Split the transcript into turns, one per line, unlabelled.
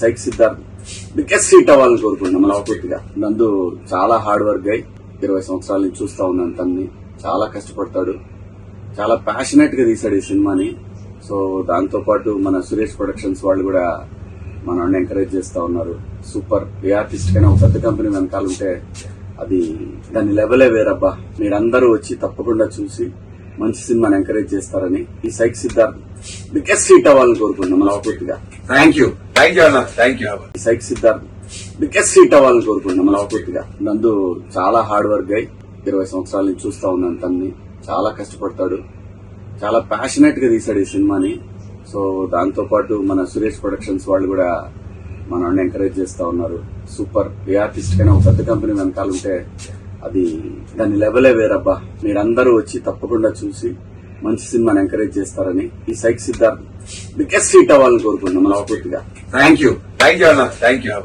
Psych Siddharth biggest hit అవ్వాలని కోరుకుంటున్నాం మనస్ఫూర్తిగా. నందు చాలా హార్డ్ వర్క్ అయి 20 సంవత్సరాల నుంచి చూస్తా ఉన్నాను తన్ని. చాలా కష్టపడతాడు, చాలా ప్యాషనెట్ గా తీశాడు ఈ సినిమాని. సో దాంతో పాటు మన సురేష్ ప్రొడక్షన్స్ వాళ్ళు కూడా మనల్ని ఎంకరేజ్ చేస్తా ఉన్నారు. సూపర్ ఏ ఆర్టిస్ట్ కైనా ఒక పెద్ద కంపెనీ వెనకాల ఉంటే అది దాని లెవెలే వేరబ్బా. మీరందరూ వచ్చి తప్పకుండా చూసి మంచి సినిమాని ఎంకరేజ్ చేస్తారని ఈ సైక్ సిద్ధార్థ్ బిగ్గెస్ట్ హిట్ అవ్వాలని కోరుకుంటున్నాం మనస్ఫూర్తిగా.
థ్యాంక్ యూ అన్న, థ్యాంక్ యూ.
ఈ సైక్ సిద్ధార్థ్ బిగ్గెస్ట్ హిట్ అవ్వాలని కోరుకుంటున్నాం మనస్ఫూర్తిగా. నందు చాలా హార్డ్ వర్క్ అయి 20 సంవత్సరాల నుంచి చూస్తా ఉన్నాను తన్ని. చాలా కష్టపడతాడు, చాలా ప్యాషనెట్ గా తీశాడు ఈ సినిమాని. సో దాంతో పాటు మన సురేష్ ప్రొడక్షన్స్ వాళ్ళు కూడా మనల్ని ఎంకరేజ్ చేస్తా ఉన్నారు. సూపర్ ఏ ఆర్టిస్ట్ కైనా ఒక పెద్ద కంపెనీ వెనకాల ఉంటే అది దాని లెవెలే వేరబ్బా. మీరందరూ వచ్చి తప్పకుండా చూసి మంచి సినిమాని ఎంకరేజ్ చేస్తారని ఈ సైక్ సిద్ధార్థ్ బిగ్గెస్ట్ హిట్ అవ్వాలని కోరుకుంటున్నాం మనస్ఫూర్తిగా.
థ్యాంక్ యూ అన్న, థ్యాంక్ యూ.